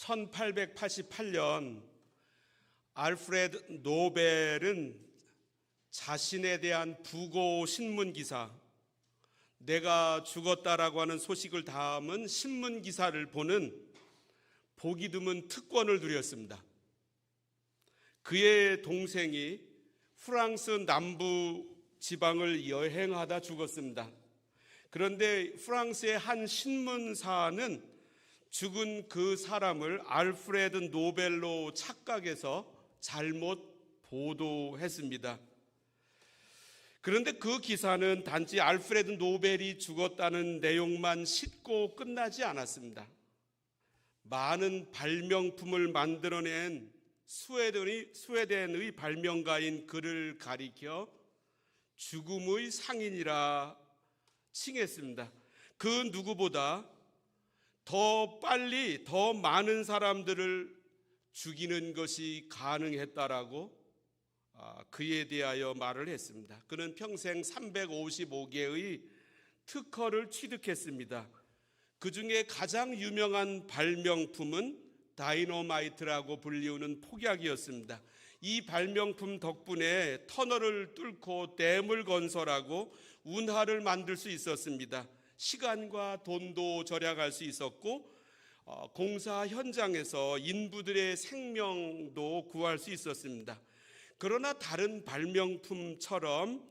1888년 알프레드 노벨은 자신에 대한 부고 신문 기사, 내가 죽었다라고 하는 소식을 담은 신문 기사를 보는 보기 드문 특권을 누렸습니다. 그의 동생이 프랑스 남부 지방을 여행하다 죽었습니다. 그런데 프랑스의 한 신문사는 죽은 그 사람을 알프레드 노벨로 착각해서 잘못 보도했습니다. 그런데 그 기사는 단지 알프레드 노벨이 죽었다는 내용만 싣고 끝나지 않았습니다. 많은 발명품을 만들어낸 스웨덴의 발명가인 그를 가리켜 죽음의 상인이라 칭했습니다. 그 누구보다 더 빨리 더 많은 사람들을 죽이는 것이 가능했다라고 그에 대하여 말을 했습니다. 그는 평생 355개의 특허를 취득했습니다. 그 중에 가장 유명한 발명품은 다이너마이트라고 불리우는 폭약이었습니다. 이 발명품 덕분에 터널을 뚫고 댐을 건설하고 운하를 만들 수 있었습니다. 시간과 돈도 절약할 수 있었고 공사 현장에서 인부들의 생명도 구할 수 있었습니다. 그러나 다른 발명품처럼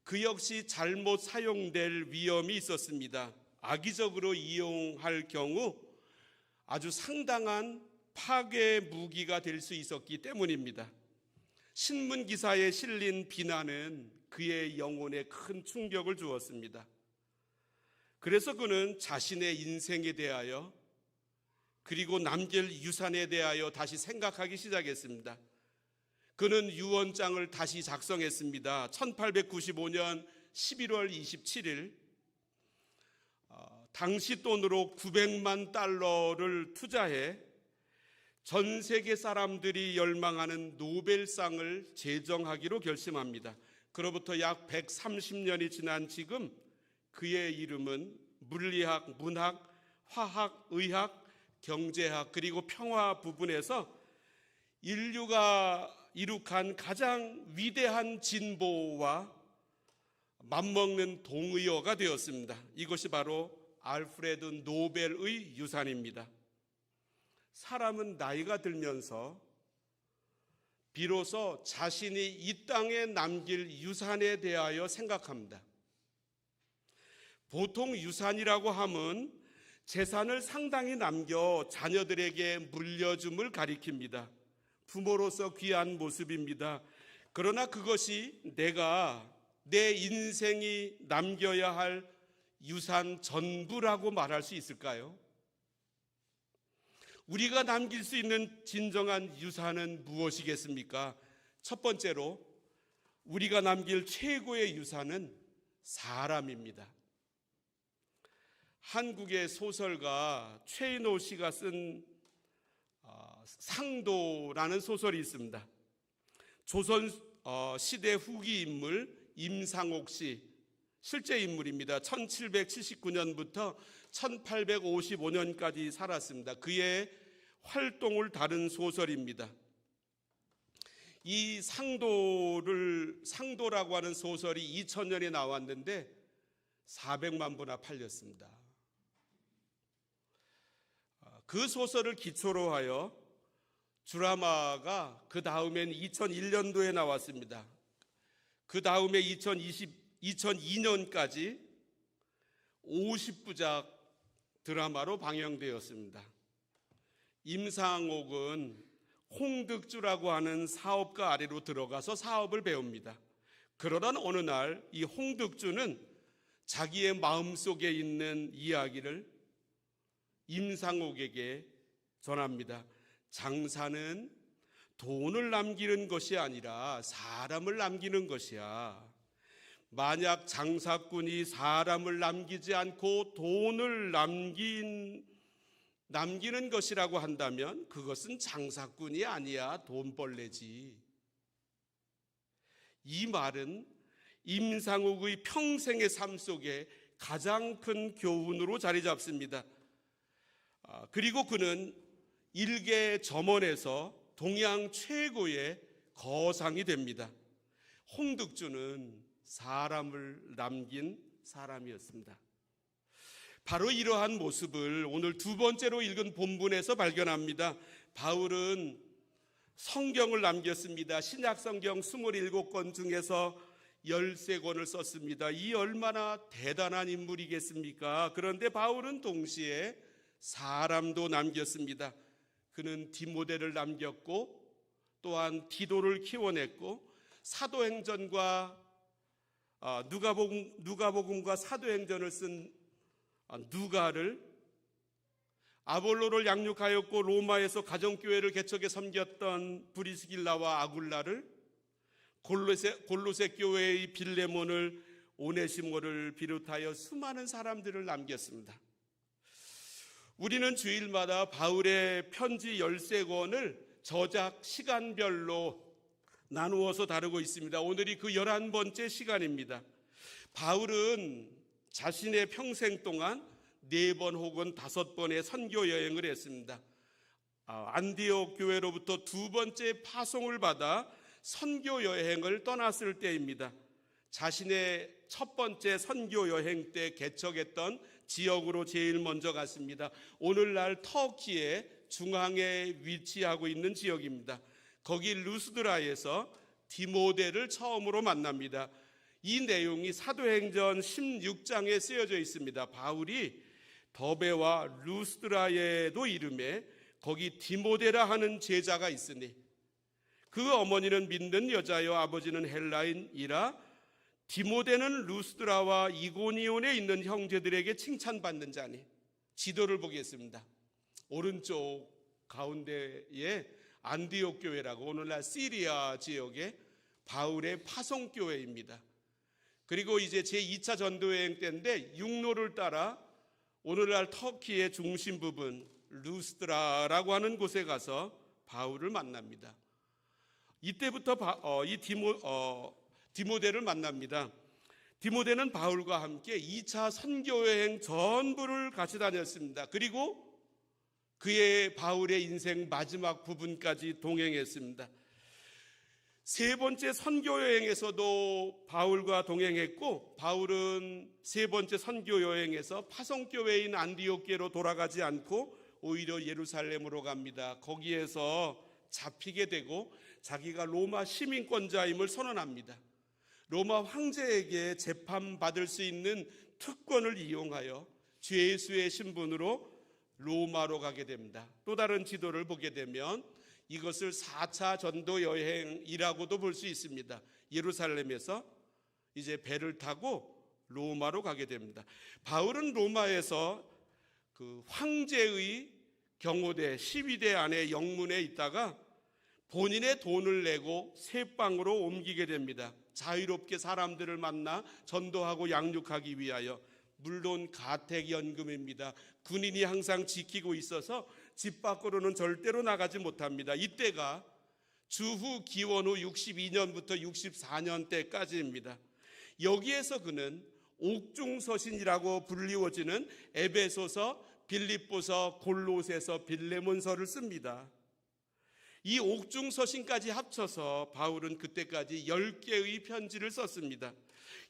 그 역시 잘못 사용될 위험이 있었습니다. 악의적으로 이용할 경우 아주 상당한 파괴 무기가 될 수 있었기 때문입니다. 신문 기사에 실린 비난은 그의 영혼에 큰 충격을 주었습니다. 그래서 그는 자신의 인생에 대하여 그리고 남길 유산에 대하여 다시 생각하기 시작했습니다. 그는 유언장을 다시 작성했습니다. 1895년 11월 27일 당시 돈으로 900만 달러를 투자해 전 세계 사람들이 열망하는 노벨상을 제정하기로 결심합니다. 그로부터 약 130년이 지난 지금 그의 이름은 물리학, 문학, 화학, 의학, 경제학 그리고 평화 부분에서 인류가 이룩한 가장 위대한 진보와 맞먹는 동의어가 되었습니다. 이것이 바로 알프레드 노벨의 유산입니다. 사람은 나이가 들면서 비로소 자신이 이 땅에 남길 유산에 대하여 생각합니다. 보통 유산이라고 하면 재산을 상당히 남겨 자녀들에게 물려줌을 가리킵니다. 부모로서 귀한 모습입니다. 그러나 그것이 내 인생이 남겨야 할 유산 전부라고 말할 수 있을까요? 우리가 남길 수 있는 진정한 유산은 무엇이겠습니까? 첫 번째로 우리가 남길 최고의 유산은 사람입니다. 한국의 소설가 최인호 씨가 쓴 상도라는 소설이 있습니다. 조선 시대 후기 인물 임상옥 씨, 실제 인물입니다. 1779년부터 1855년까지 살았습니다. 그의 활동을 다룬 소설입니다. 이 상도라고 하는 소설이 2000년에 나왔는데 400만 부나 팔렸습니다. 그 소설을 기초로 하여 드라마가 그 다음엔 2001년도에 나왔습니다. 그 다음에 2002년까지 50부작 드라마로 방영되었습니다. 임상옥은 홍득주라고 하는 사업가 아래로 들어가서 사업을 배웁니다. 그러던 어느 날 이 홍득주는 자기의 마음속에 있는 이야기를 임상옥에게 전합니다. 장사는 돈을 남기는 것이 아니라 사람을 남기는 것이야. 만약 장사꾼이 사람을 남기지 않고 돈을 남기는 것이라고 한다면 그것은 장사꾼이 아니야 돈벌레지. 이 말은 임상옥의 평생의 삶 속에 가장 큰 교훈으로 자리 잡습니다. 그리고 그는 일개 점원에서 동양 최고의 거상이 됩니다. 홍득주는 사람을 남긴 사람이었습니다. 바로 이러한 모습을 오늘 두 번째로 읽은 본문에서 발견합니다. 바울은 성경을 남겼습니다. 신약 성경 27권 중에서 13권을 썼습니다. 이 얼마나 대단한 인물이겠습니까? 그런데 바울은 동시에 사람도 남겼습니다. 그는 디모데를 남겼고 또한 디도를 키워냈고 사도행전과 누가복음과 사도행전을 쓴 누가를, 아볼로를 양육하였고 로마에서 가정교회를 개척해 섬겼던 브리스길라와 아굴라를, 골로새 교회의 빌레몬을, 오네시모를 비롯하여 수많은 사람들을 남겼습니다. 우리는 주일마다 바울의 편지 13권을 저작 시간별로 나누어서 다루고 있습니다. 오늘이 그 11번째 시간입니다. 바울은 자신의 평생 동안 4번 혹은 5번의 선교 여행을 했습니다. 안디옥 교회로부터 2번째 파송을 받아 선교 여행을 떠났을 때입니다. 자신의 첫 번째 선교 여행 때 개척했던 지역으로 제일 먼저 갔습니다. 오늘날 터키의 중앙에 위치하고 있는 지역입니다. 거기 루스드라에서 디모데를 처음으로 만납니다. 이 내용이 사도행전 16장에 쓰여져 있습니다. 바울이 더베와 루스드라에도 이름에 거기 디모데라 하는 제자가 있으니 그 어머니는 믿는 여자여 아버지는 헬라인이라 디모데는 루스드라와 이고니온에 있는 형제들에게 칭찬받는 자니. 지도를 보겠습니다. 오른쪽 가운데에 안디옥 교회라고 오늘날 시리아 지역의 바울의 파송교회입니다. 그리고 이제 제2차 전도여행 때인데 육로를 따라 오늘날 터키의 중심 부분 루스드라라고 하는 곳에 가서 바울을 만납니다. 이때부터 디모데를 만납니다. 디모데는 바울과 함께 2차 선교여행 전부를 같이 다녔습니다. 그리고 바울의 인생 마지막 부분까지 동행했습니다. 3번째 선교여행에서도 바울과 동행했고, 바울은 3번째 선교여행에서 파송교회인 안디옥계로 돌아가지 않고 오히려 예루살렘으로 갑니다. 거기에서 잡히게 되고 자기가 로마 시민권자임을 선언합니다. 로마 황제에게 재판받을 수 있는 특권을 이용하여 죄수의 신분으로 로마로 가게 됩니다. 또 다른 지도를 보게 되면 이것을 4차 전도 여행이라고도 볼 수 있습니다. 예루살렘에서 이제 배를 타고 로마로 가게 됩니다. 바울은 로마에서 그 황제의 경호대 12대 안에 영문에 있다가 본인의 돈을 내고 새방으로 옮기게 됩니다. 자유롭게 사람들을 만나 전도하고 양육하기 위하여. 물론 가택연금입니다. 군인이 항상 지키고 있어서 집 밖으로는 절대로 나가지 못합니다. 이때가 주후 기원 후 62년부터 64년 때까지입니다. 여기에서 그는 옥중서신이라고 불리워지는 에베소서, 빌립보서, 골로새서, 빌레몬서를 씁니다. 이 옥중서신까지 합쳐서 바울은 그때까지 10개의 편지를 썼습니다.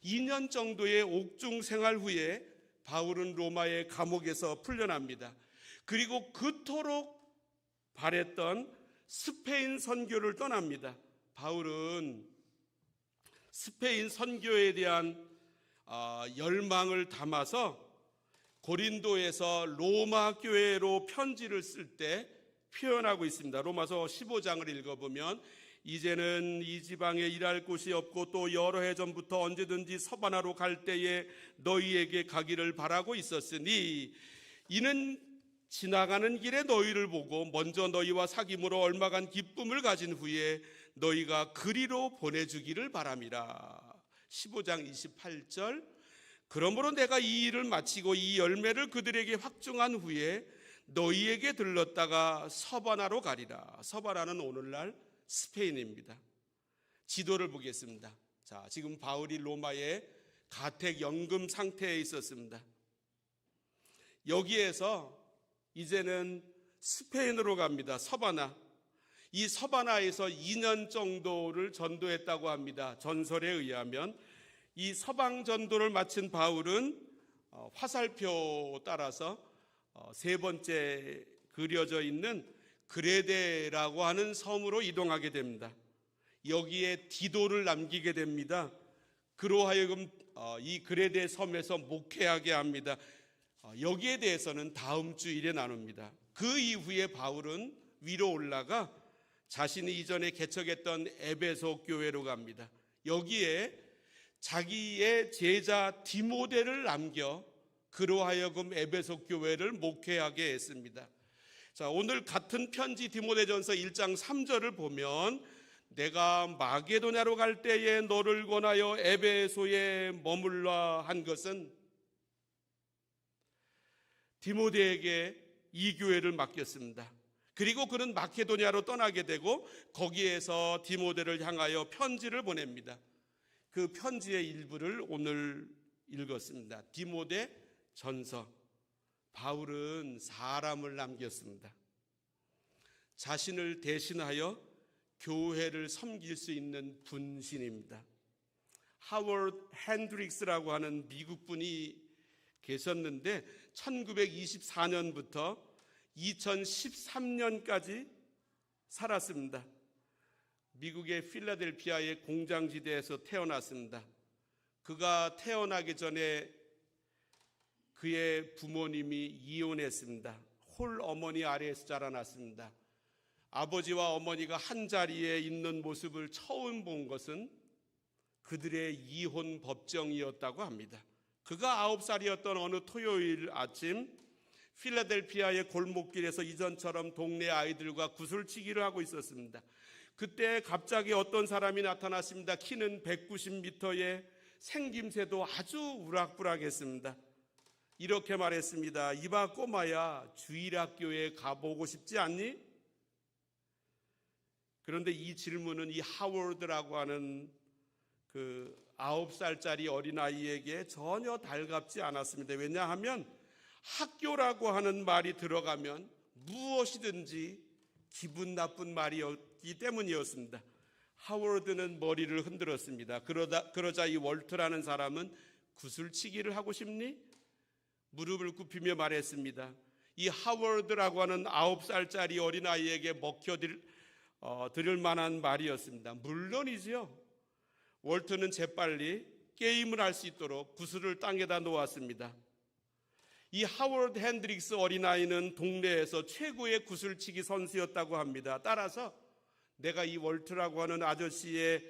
2년 정도의 옥중 생활 후에 바울은 로마의 감옥에서 풀려납니다. 그리고 그토록 바랬던 스페인 선교를 떠납니다. 바울은 스페인 선교에 대한 열망을 담아서 고린도에서 로마 교회로 편지를 쓸 때 표현하고 있습니다. 로마서 15장을 읽어보면 이제는 이 지방에 일할 곳이 없고 또 여러 해 전부터 언제든지 서바나로 갈 때에 너희에게 가기를 바라고 있었으니 이는 지나가는 길에 너희를 보고 먼저 너희와 사귐으로 얼마간 기쁨을 가진 후에 너희가 그리로 보내주기를 바람이라. 15장 28절. 그러므로 내가 이 일을 마치고 이 열매를 그들에게 확증한 후에 너희에게 들렀다가 서바나로 가리라. 서바나는 오늘날 스페인입니다. 지도를 보겠습니다. 자, 지금 바울이 로마의 가택연금 상태에 있었습니다. 여기에서 이제는 스페인으로 갑니다. 서바나. 이 서바나에서 2년 정도를 전도했다고 합니다. 전설에 의하면 이 서방 전도를 마친 바울은 화살표 따라서 세 번째 그려져 있는 그레데라고 하는 섬으로 이동하게 됩니다. 여기에 디도를 남기게 됩니다. 그로 하여금 이 그레데 섬에서 목회하게 합니다. 여기에 대해서는 다음 주일에 나눕니다. 그 이후에 바울은 위로 올라가 자신이 이전에 개척했던 에베소 교회로 갑니다. 여기에 자기의 제자 디모데를 남겨 그로 하여금 에베소 교회를 목회하게 했습니다. 자, 오늘 같은 편지 디모데전서 1장 3절을 보면 내가 마게도냐로 갈 때에 너를 권하여 에베소에 머물라 한 것은 디모데에게 이 교회를 맡겼습니다. 그리고 그는 마케도냐로 떠나게 되고 거기에서 디모데를 향하여 편지를 보냅니다. 그 편지의 일부를 오늘 읽었습니다. 디모데 전서. 바울은 사람을 남겼습니다. 자신을 대신하여 교회를 섬길 수 있는 분신입니다. 하워드 핸드릭스라고 하는 미국 분이 계셨는데 1924년부터 2013년까지 살았습니다. 미국의 필라델피아의 공장지대에서 태어났습니다. 그가 태어나기 전에 그의 부모님이 이혼했습니다. 홀 어머니 아래에서 자라났습니다. 아버지와 어머니가 한 자리에 있는 모습을 처음 본 것은 그들의 이혼 법정이었다고 합니다. 그가 9살이었던 어느 토요일 아침 필라델피아의 골목길에서 이전처럼 동네 아이들과 구슬치기를 하고 있었습니다. 그때 갑자기 어떤 사람이 나타났습니다. 키는 190m에 생김새도 아주 우락부락했습니다. 이렇게 말했습니다. 이봐 꼬마야, 주일학교에 가보고 싶지 않니? 그런데 이 질문은 이 하워드라고 하는 그 9살짜리 어린아이에게 전혀 달갑지 않았습니다. 왜냐하면 학교라고 하는 말이 들어가면 무엇이든지 기분 나쁜 말이었기 때문이었습니다. 하워드는 머리를 흔들었습니다. 그러자 이 월트라는 사람은 구슬치기를 하고 싶니? 무릎을 굽히며 말했습니다. 이 하워드라고 하는 9살짜리 어린아이에게 먹혀들을 만한 말이었습니다. 물론이지요. 월트는 재빨리 게임을 할 수 있도록 구슬을 땅에다 놓았습니다. 이 하워드 핸드릭스 어린아이는 동네에서 최고의 구슬치기 선수였다고 합니다. 따라서 내가 이 월트라고 하는 아저씨의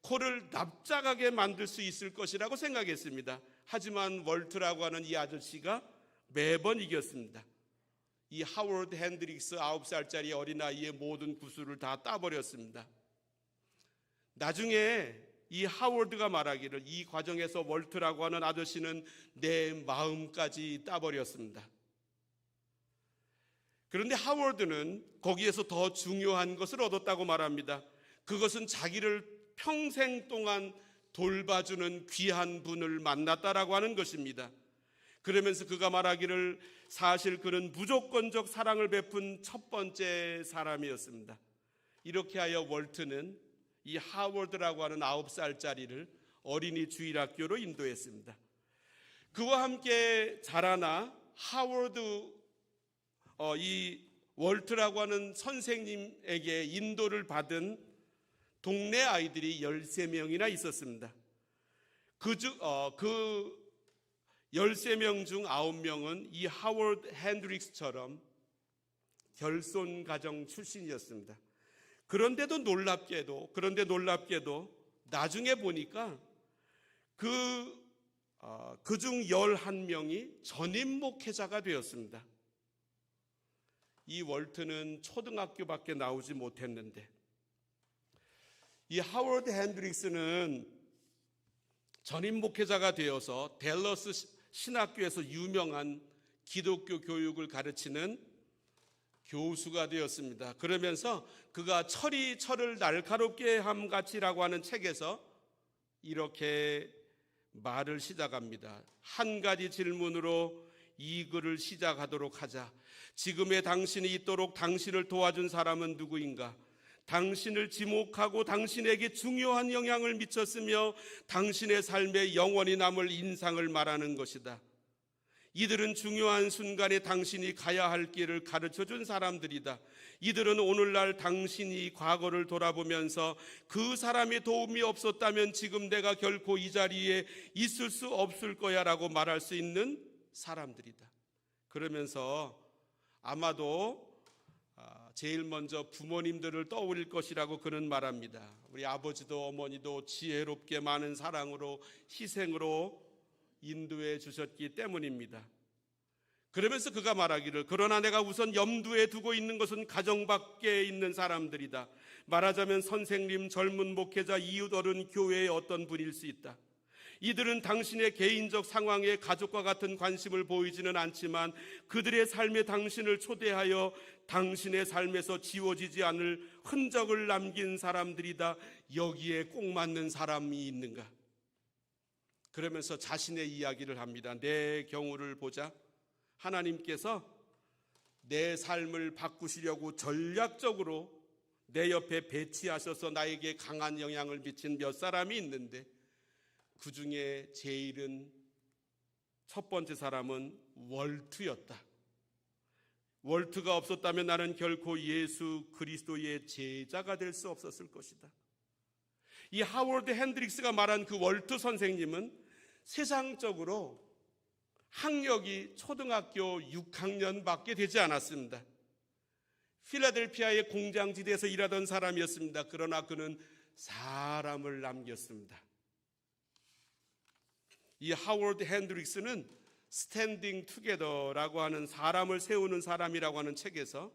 코를 납작하게 만들 수 있을 것이라고 생각했습니다. 하지만 월트라고 하는 이 아저씨가 매번 이겼습니다. 이 하워드 핸드릭스 9살짜리 어린아이의 모든 구슬을 다 따버렸습니다. 나중에 이 하워드가 말하기를 이 과정에서 월트라고 하는 아저씨는 내 마음까지 따버렸습니다. 그런데 하워드는 거기에서 더 중요한 것을 얻었다고 말합니다. 그것은 자기를 평생 동안 돌봐주는 귀한 분을 만났다라고 하는 것입니다. 그러면서 그가 말하기를 사실 그는 무조건적 사랑을 베푼 첫 번째 사람이었습니다. 이렇게 하여 월트는 이 하워드라고 하는 9살짜리를 어린이 주일학교로 인도했습니다. 그와 함께 자라나 이 월트라고 하는 선생님에게 인도를 받은 동네 아이들이 13명이나 있었습니다. 그 13명 중 9명은 이 하워드 핸드릭스처럼 결손 가정 출신이었습니다. 그런데도 놀랍게도 나중에 보니까 그 중 11명이 전임 목회자가 되었습니다. 이 월트는 초등학교밖에 나오지 못했는데 이 하워드 핸드릭스는 전임 목회자가 되어서 댈러스 신학교에서 유명한 기독교 교육을 가르치는 교수가 되었습니다. 그러면서 그가 철이 철을 날카롭게 함같이라고 하는 책에서 이렇게 말을 시작합니다. 한 가지 질문으로 이 글을 시작하도록 하자. 지금의 당신이 있도록 당신을 도와준 사람은 누구인가? 당신을 지목하고 당신에게 중요한 영향을 미쳤으며 당신의 삶에 영원히 남을 인상을 말하는 것이다. 이들은 중요한 순간에 당신이 가야 할 길을 가르쳐준 사람들이다. 이들은 오늘날 당신이 과거를 돌아보면서 그 사람의 도움이 없었다면 지금 내가 결코 이 자리에 있을 수 없을 거야 라고 말할 수 있는 사람들이다. 그러면서 아마도 제일 먼저 부모님들을 떠올릴 것이라고 그는 말합니다. 우리 아버지도 어머니도 지혜롭게 많은 사랑으로 희생으로 인도해 주셨기 때문입니다. 그러면서 그가 말하기를, 그러나 내가 우선 염두에 두고 있는 것은 가정 밖에 있는 사람들이다. 말하자면 선생님, 젊은 목회자, 이웃 어른, 교회의 어떤 분일 수 있다. 이들은 당신의 개인적 상황에 가족과 같은 관심을 보이지는 않지만 그들의 삶에 당신을 초대하여 당신의 삶에서 지워지지 않을 흔적을 남긴 사람들이다. 여기에 꼭 맞는 사람이 있는가? 그러면서 자신의 이야기를 합니다. 내 경우를 보자. 하나님께서 내 삶을 바꾸시려고 전략적으로 내 옆에 배치하셔서 나에게 강한 영향을 미친 몇 사람이 있는데 그 중에 제일은 첫 번째 사람은 월트였다. 월트가 없었다면 나는 결코 예수 그리스도의 제자가 될 수 없었을 것이다. 이 하워드 핸드릭스가 말한 그 월트 선생님은 세상적으로 학력이 초등학교 6학년밖에 되지 않았습니다. 필라델피아의 공장지대에서 일하던 사람이었습니다. 그러나 그는 사람을 남겼습니다. 이 하워드 핸드릭스는 스탠딩 투게더라고 하는 사람을 세우는 사람이라고 하는 책에서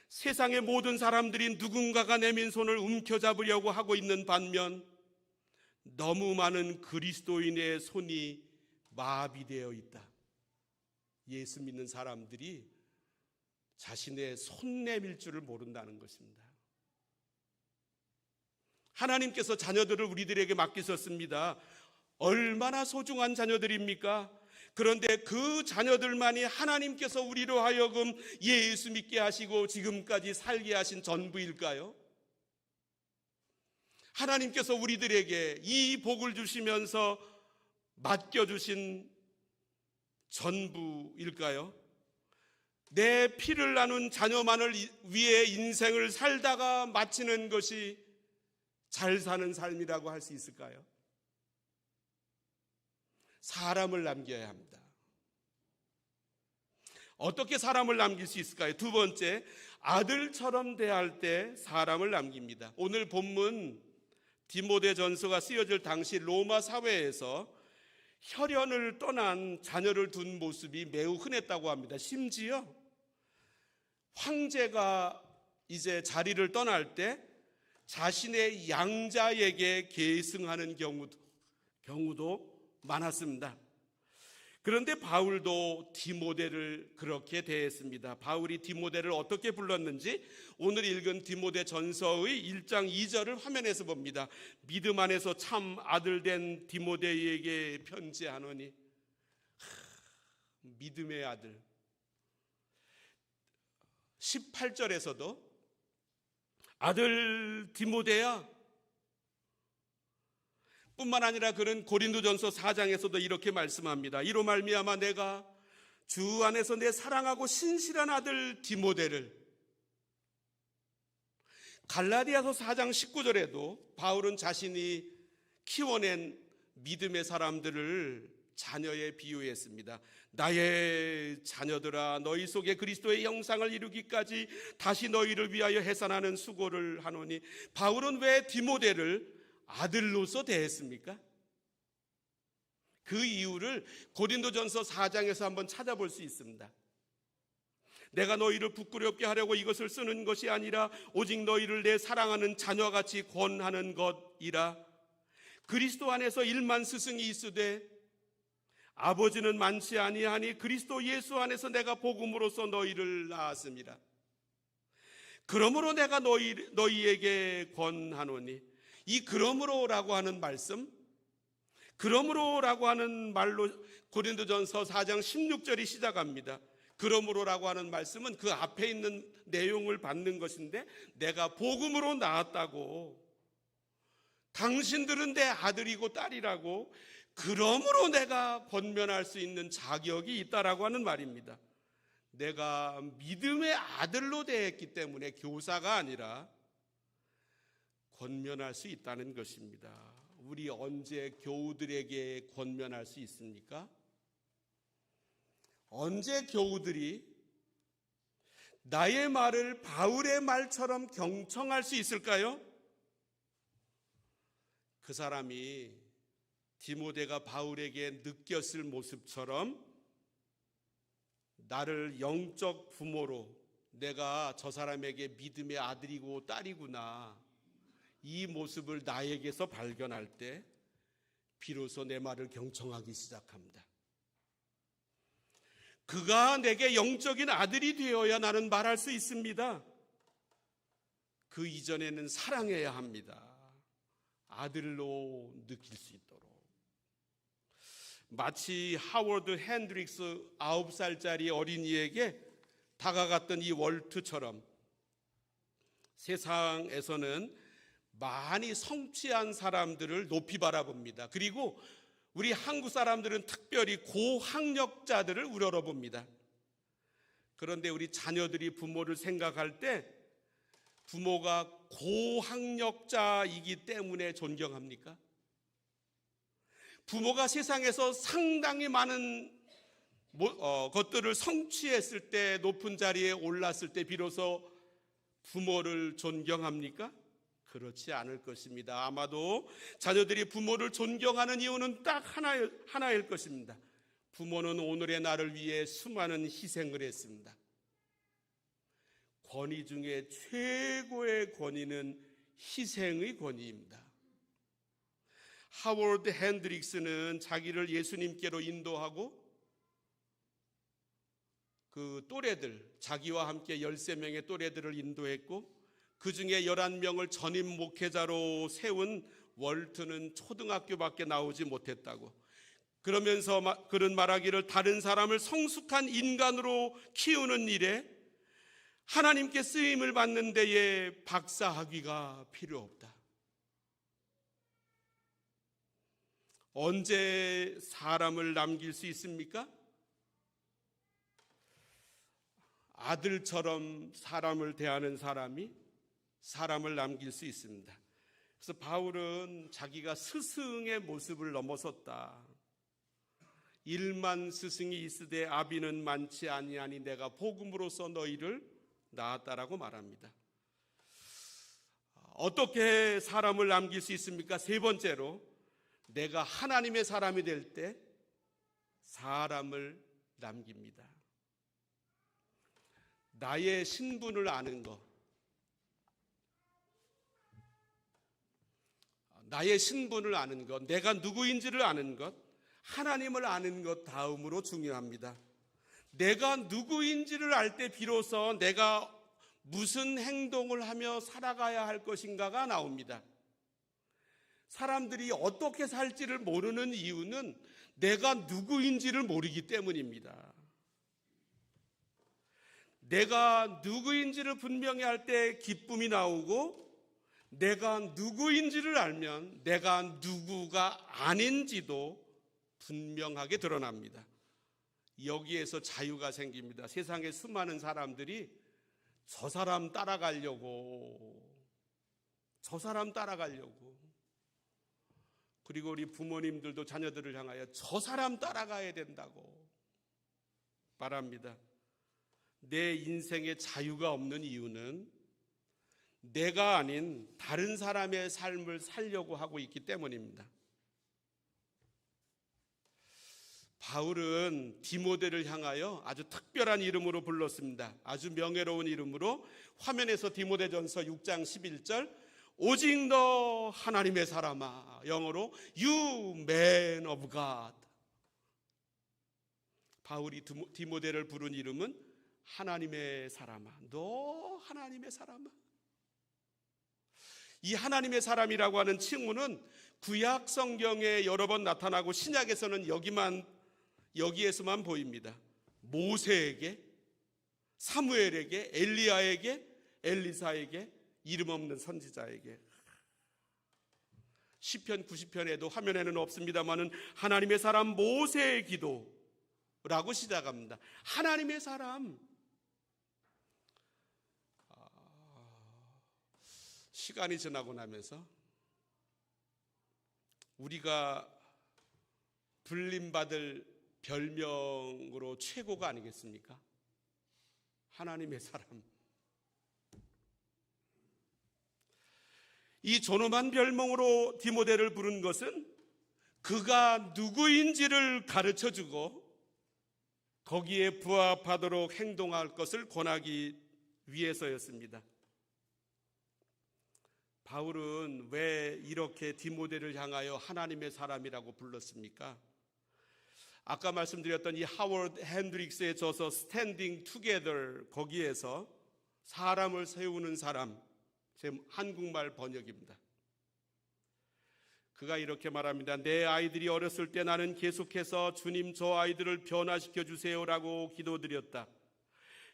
세상의 모든 사람들이 누군가가 내민 손을 움켜잡으려고 하고 있는 반면 너무 많은 그리스도인의 손이 마비되어 있다. 예수 믿는 사람들이 자신의 손 내밀 줄을 모른다는 것입니다. 하나님께서 자녀들을 우리들에게 맡기셨습니다. 얼마나 소중한 자녀들입니까? 그런데 그 자녀들만이 하나님께서 우리로 하여금 예수 믿게 하시고 지금까지 살게 하신 전부일까요? 하나님께서 우리들에게 이 복을 주시면서 맡겨주신 전부일까요? 내 피를 나눈 자녀만을 위해 인생을 살다가 마치는 것이 잘 사는 삶이라고 할 수 있을까요? 사람을 남겨야 합니다. 어떻게 사람을 남길 수 있을까요? 두 번째, 아들처럼 대할 때 사람을 남깁니다. 오늘 본문 디모데전서가 쓰여질 당시 로마 사회에서 혈연을 떠난 자녀를 둔 모습이 매우 흔했다고 합니다. 심지어 황제가 이제 자리를 떠날 때 자신의 양자에게 계승하는 경우도 많았습니다. 그런데 바울도 디모데를 그렇게 대했습니다. 바울이 디모데를 어떻게 불렀는지 오늘 읽은 디모데 전서의 1장 2절을 화면에서 봅니다. 믿음 안에서 참 아들 된 디모데에게 편지하노니. 믿음의 아들. 18절에서도 아들 디모데야, 뿐만 아니라 그는 고린도전서 4장에서도 이렇게 말씀합니다. 이로 말미암아 내가 주 안에서 내 사랑하고 신실한 아들 디모데를. 갈라디아서 4장 19절에도 바울은 자신이 키워낸 믿음의 사람들을 자녀에 비유했습니다. 나의 자녀들아, 너희 속에 그리스도의 형상을 이루기까지 다시 너희를 위하여 해산하는 수고를 하노니. 바울은 왜 디모데를 아들로서 대했습니까? 그 이유를 고린도전서 4장에서 한번 찾아볼 수 있습니다. 내가 너희를 부끄럽게 하려고 이것을 쓰는 것이 아니라 오직 너희를 내 사랑하는 자녀같이 권하는 것이라. 그리스도 안에서 1만 스승이 있으되 아버지는 많지 아니하니 그리스도 예수 안에서 내가 복음으로써 너희를 낳았습니다. 그러므로 내가 너희에게 권하노니. 이 그러므로라고 하는 말씀, 그러므로라고 하는 말로 고린도전서 4장 16절이 시작합니다. 그러므로라고 하는 말씀은 그 앞에 있는 내용을 받는 것인데, 내가 복음으로 나았다고, 당신들은 내 아들이고 딸이라고, 그러므로 내가 권면할 수 있는 자격이 있다라고 하는 말입니다. 내가 믿음의 아들로 되었기 때문에 교사가 아니라 권면할 수 있다는 것입니다. 우리 언제 교우들에게 권면할 수 있습니까? 언제 교우들이 나의 말을 바울의 말처럼 경청할 수 있을까요? 그 사람이 디모데가 바울에게 느꼈을 모습처럼 나를 영적 부모로, 내가 저 사람에게 믿음의 아들이고 딸이구나, 이 모습을 나에게서 발견할 때 비로소 내 말을 경청하기 시작합니다. 그가 내게 영적인 아들이 되어야 나는 말할 수 있습니다. 그 이전에는 사랑해야 합니다. 아들로 느낄 수 있도록. 마치 하워드 핸드릭스 9살짜리 어린이에게 다가갔던 이 월트처럼 세상에서는 많이 성취한 사람들을 높이 바라봅니다. 그리고 우리 한국 사람들은 특별히 고학력자들을 우러러봅니다. 그런데 우리 자녀들이 부모를 생각할 때 부모가 고학력자이기 때문에 존경합니까? 부모가 세상에서 상당히 많은 것들을 성취했을 때, 높은 자리에 올랐을 때 비로소 부모를 존경합니까? 그렇지 않을 것입니다. 아마도 자녀들이 부모를 존경하는 이유는 딱 하나일 것입니다. 부모는 오늘의 나를 위해 수많은 희생을 했습니다. 권위 중에 최고의 권위는 희생의 권위입니다. 하워드 핸드릭스는 자기를 예수님께로 인도하고 그 또래들, 자기와 함께 13명의 또래들을 인도했고, 그 중에 11명을 전임 목회자로 세운 월트는 초등학교밖에 나오지 못했다고. 그러면서 그런 말하기를, 다른 사람을 성숙한 인간으로 키우는 일에 하나님께 쓰임을 받는 데에 박사학위가 필요 없다. 언제 사람을 남길 수 있습니까? 아들처럼 사람을 대하는 사람이 사람을 남길 수 있습니다. 그래서 바울은 자기가 스승의 모습을 넘어섰다. 1만 스승이 있으되 아비는 많지 아니하니 내가 복음으로써 너희를 낳았다라고 말합니다. 어떻게 사람을 남길 수 있습니까? 세 번째로, 내가 하나님의 사람이 될 때 사람을 남깁니다. 나의 신분을 아는 것, 나의 신분을 아는 것, 내가 누구인지를 아는 것, 하나님을 아는 것 다음으로 중요합니다. 내가 누구인지를 알 때 비로소 내가 무슨 행동을 하며 살아가야 할 것인가가 나옵니다. 사람들이 어떻게 살지를 모르는 이유는 내가 누구인지를 모르기 때문입니다. 내가 누구인지를 분명히 할 때 기쁨이 나오고, 내가 누구인지를 알면 내가 누구가 아닌지도 분명하게 드러납니다. 여기에서 자유가 생깁니다. 세상에 수많은 사람들이 저 사람 따라가려고, 그리고 우리 부모님들도 자녀들을 향하여 저 사람 따라가야 된다고 말합니다. 내 인생에 자유가 없는 이유는 내가 아닌 다른 사람의 삶을 살려고 하고 있기 때문입니다. 바울은 디모데를 향하여 아주 특별한 이름으로 불렀습니다. 아주 명예로운 이름으로. 화면에서 디모데전서 6장 11절, 오직 너 하나님의 사람아, 영어로 You man of God. 바울이 디모데를 부른 이름은 하나님의 사람아, 너 하나님의 사람아. 이 하나님의 사람이라고 하는 칭호는 구약 성경에 여러 번 나타나고 신약에서는 여기에서만 보입니다. 모세에게, 사무엘에게, 엘리야에게, 엘리사에게, 이름 없는 선지자에게. 시편 90편에도 화면에는 없습니다만은 하나님의 사람 모세의 기도라고 시작합니다. 하나님의 사람. 시간이 지나고 나면서 우리가 불림받을 별명으로 최고가 아니겠습니까? 하나님의 사람. 이 존엄한 별명으로 디모데를 부른 것은 그가 누구인지를 가르쳐주고 거기에 부합하도록 행동할 것을 권하기 위해서였습니다. 바울은 왜 이렇게 디모데를 향하여 하나님의 사람이라고 불렀습니까? 아까 말씀드렸던 이 하워드 핸드릭스의 저서 스탠딩 투게더, 거기에서 사람을 세우는 사람, 제 한국말 번역입니다. 그가 이렇게 말합니다. 내 아이들이 어렸을 때 나는 계속해서 주님 저 아이들을 변화시켜 주세요라고 기도드렸다.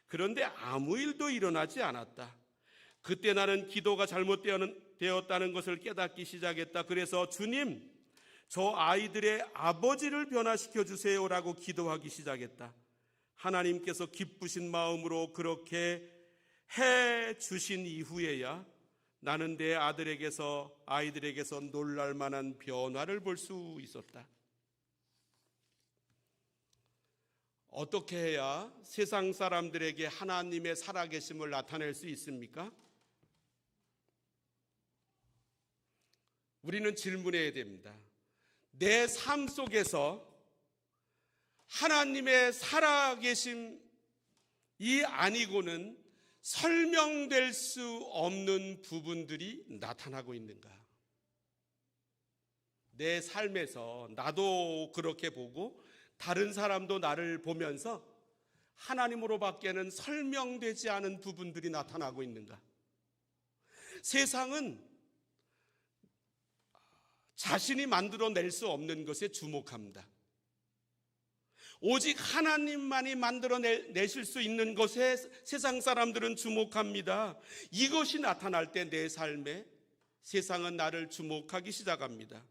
그런데 아무 일도 일어나지 않았다. 그때 나는 기도가 잘못되었다는 것을 깨닫기 시작했다. 그래서 주님, 저 아이들의 아버지를 변화시켜 주세요라고 기도하기 시작했다. 하나님께서 기쁘신 마음으로 그렇게 해 주신 이후에야 나는 내 아이들에게서 놀랄 만한 변화를 볼 수 있었다. 어떻게 해야 세상 사람들에게 하나님의 살아계심을 나타낼 수 있습니까? 우리는 질문해야 됩니다. 내 삶 속에서 하나님의 살아계심이 아니고는 설명될 수 없는 부분들이 나타나고 있는가? 내 삶에서 나도 그렇게 보고 다른 사람도 나를 보면서 하나님으로밖에는 설명되지 않은 부분들이 나타나고 있는가? 세상은 자신이 만들어낼 수 없는 것에 주목합니다. 오직 하나님만이 만들어내실 수 있는 것에 세상 사람들은 주목합니다. 이것이 나타날 때 내 삶에 세상은 나를 주목하기 시작합니다.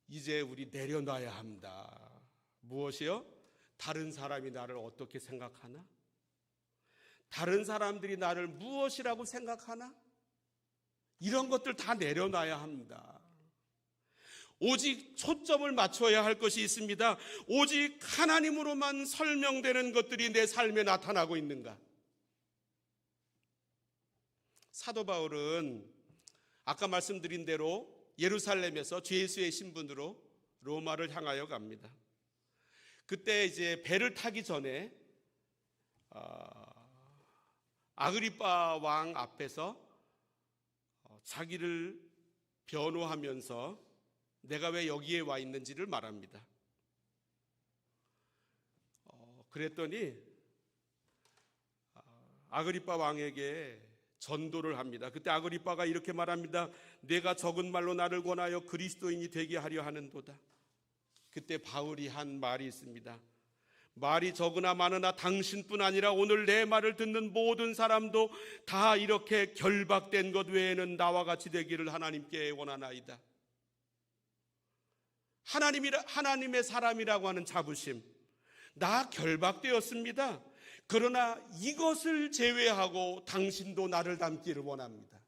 이제 우리 내려놔야 합니다. 무엇이요? 다른 사람이 나를 어떻게 생각하나? 다른 사람들이 나를 무엇이라고 생각하나? 이런 것들 다 내려놔야 합니다. 오직 초점을 맞춰야 할 것이 있습니다. 오직 하나님으로만 설명되는 것들이 내 삶에 나타나고 있는가? 사도 바울은 아까 말씀드린 대로 예루살렘에서 죄수의 신분으로 로마를 향하여 갑니다. 그때 이제 배를 타기 전에 아그리빠 왕 앞에서 자기를 변호하면서 내가 왜 여기에 와 있는지를 말합니다. 그랬더니 아그리빠 왕에게 전도를 합니다. 그때 아그리빠가 이렇게 말합니다. 내가 적은 말로 나를 권하여 그리스도인이 되게 하려 하는도다. 그때 바울이 한 말이 있습니다. 말이 적으나 많으나 당신뿐 아니라 오늘 내 말을 듣는 모든 사람도 다 이렇게 결박된 것 외에는 나와 같이 되기를 하나님께 원하나이다. 하나님의 사람이라고 하는 자부심, 나 결박되었습니다. 그러나 이것을 제외하고 당신도 나를 닮기를 원합니다.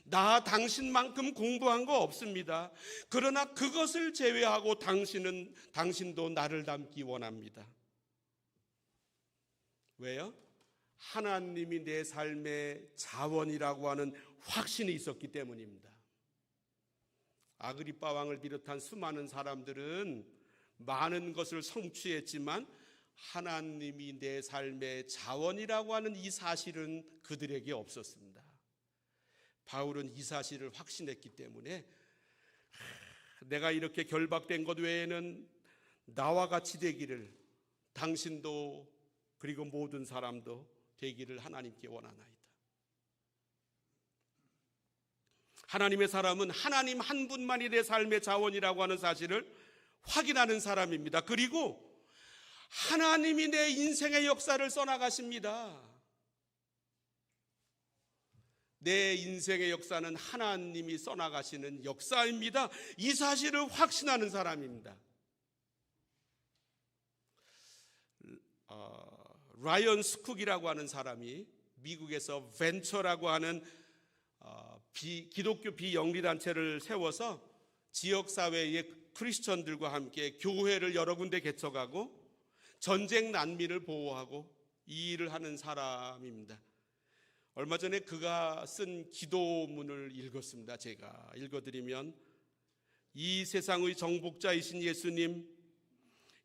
나 당신만큼 공부한 거 없습니다. 그러나 그것을 제외하고 당신도 나를 닮기 원합니다. 왜요? 하나님이 내 삶의 자원이라고 하는 확신이 있었기 때문입니다. 아그리빠 왕을 비롯한 수많은 사람들은 많은 것을 성취했지만 하나님이 내 삶의 자원이라고 하는 이 사실은 그들에게 없었습니다. 바울은 이 사실을 확신했기 때문에 내가 이렇게 결박된 것 외에는 나와 같이 되기를, 당신도 그리고 모든 사람도 되기를 하나님께 원하나이다. 하나님의 사람은 하나님 한 분만이 내 삶의 자원이라고 하는 사실을 확인하는 사람입니다. 그리고 하나님이 내 인생의 역사를 써나가십니다. 내 인생의 역사는 하나님이 써나가시는 역사입니다. 이 사실을 확신하는 사람입니다. 라이언 스쿡이라고 하는 사람이 미국에서 벤처라고 하는 기독교 비영리단체를 세워서 지역사회의 크리스천들과 함께 교회를 여러 군데 개척하고 전쟁 난민을 보호하고 이 일을 하는 사람입니다. 얼마 전에 그가 쓴 기도문을 읽었습니다. 제가 읽어드리면, 이 세상의 정복자이신 예수님,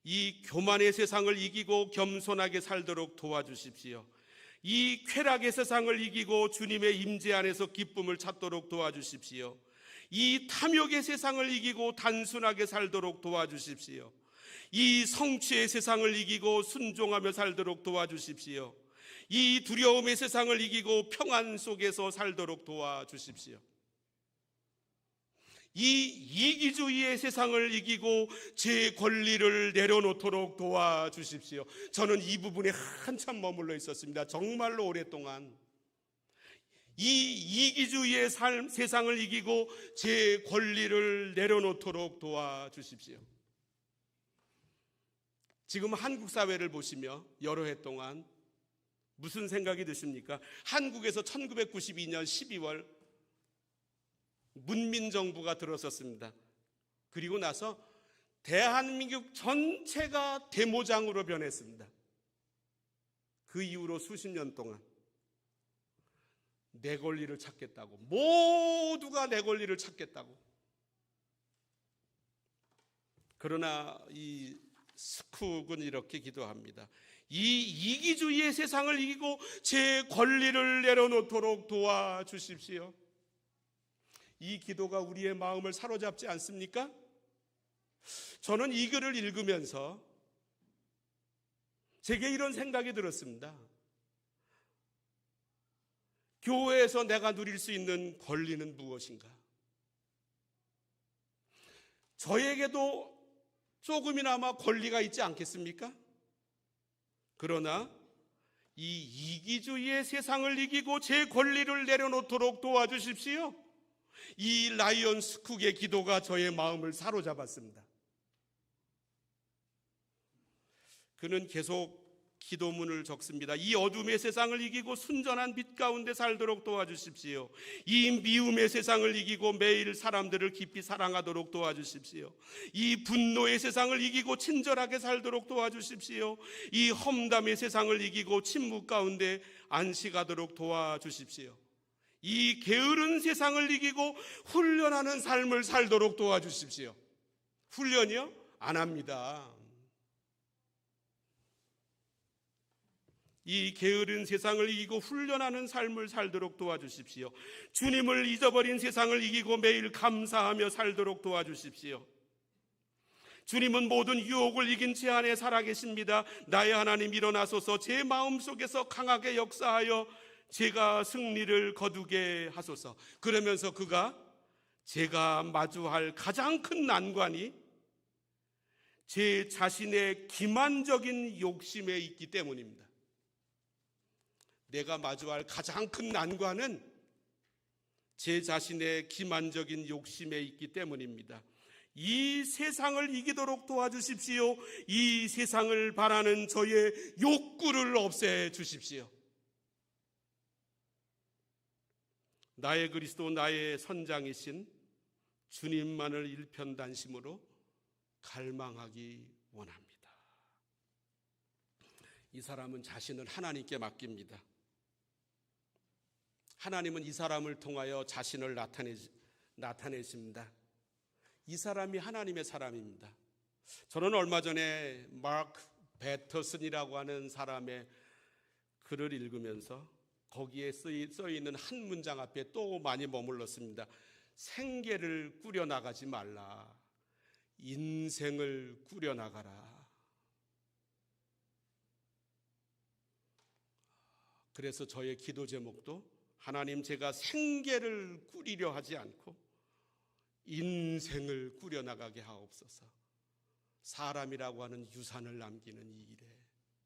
이 교만의 세상을 이기고 겸손하게 살도록 도와주십시오. 이 쾌락의 세상을 이기고 주님의 임재 안에서 기쁨을 찾도록 도와주십시오. 이 탐욕의 세상을 이기고 단순하게 살도록 도와주십시오. 이 성취의 세상을 이기고 순종하며 살도록 도와주십시오. 이 두려움의 세상을 이기고 평안 속에서 살도록 도와주십시오. 이 이기주의의 세상을 이기고 제 권리를 내려놓도록 도와주십시오. 저는 이 부분에 한참 머물러 있었습니다. 정말로 오랫동안. 이 이기주의의 세상을 이기고 제 권리를 내려놓도록 도와주십시오. 지금 한국 사회를 보시며 여러 해 동안 무슨 생각이 드십니까? 한국에서 1992년 12월 문민정부가 들어섰습니다. 그리고 나서 대한민국 전체가 데모장으로 변했습니다. 그 이후로 수십 년 동안 내 권리를 찾겠다고, 모두가 내 권리를 찾겠다고. 그러나 이 스쿡은 이렇게 기도합니다. 이 이기주의의 세상을 이기고 제 권리를 내려놓도록 도와주십시오. 이 기도가 우리의 마음을 사로잡지 않습니까? 저는 이 글을 읽으면서 제게 이런 생각이 들었습니다. 교회에서 내가 누릴 수 있는 권리는 무엇인가? 저에게도 조금이나마 권리가 있지 않겠습니까? 그러나 이 이기주의의 세상을 이기고 제 권리를 내려놓도록 도와주십시오. 이 라이언 스쿡의 기도가 저의 마음을 사로잡았습니다. 그는 계속 기도문을 적습니다. 이 어둠의 세상을 이기고 순전한 빛 가운데 살도록 도와주십시오. 이 미움의 세상을 이기고 매일 사람들을 깊이 사랑하도록 도와주십시오. 이 분노의 세상을 이기고 친절하게 살도록 도와주십시오. 이 험담의 세상을 이기고 침묵 가운데 안식하도록 도와주십시오. 이 게으른 세상을 이기고 훈련하는 삶을 살도록 도와주십시오. 훈련이요? 안 합니다. 이 게으른 세상을 이기고 훈련하는 삶을 살도록 도와주십시오. 주님을 잊어버린 세상을 이기고 매일 감사하며 살도록 도와주십시오. 주님은 모든 유혹을 이긴 제 안에 살아계십니다. 나의 하나님 일어나소서, 제 마음속에서 강하게 역사하여 제가 승리를 거두게 하소서. 그러면서 그가 제가 마주할 가장 큰 난관이 제 자신의 기만적인 욕심에 있기 때문입니다. 내가 마주할 가장 큰 난관은 제 자신의 기만적인 욕심에 있기 때문입니다. 이 세상을 이기도록 도와주십시오. 이 세상을 바라는 저의 욕구를 없애주십시오. 나의 그리스도, 나의 선장이신 주님만을 일편단심으로 갈망하기 원합니다. 이 사람은 자신을 하나님께 맡깁니다. 하나님은 이 사람을 통하여 자신을 나타내십니다. 이 사람이 하나님의 사람입니다. 저는 얼마 전에 마크 배터슨이라고 하는 사람의 글을 읽으면서 거기에 써있는 한 문장 앞에 또 많이 머물렀습니다. 생계를 꾸려나가지 말라. 인생을 꾸려나가라. 그래서 저의 기도 제목도 하나님, 제가 생계를 꾸리려 하지 않고 인생을 꾸려나가게 하옵소서. 사람이라고 하는 유산을 남기는 이 일에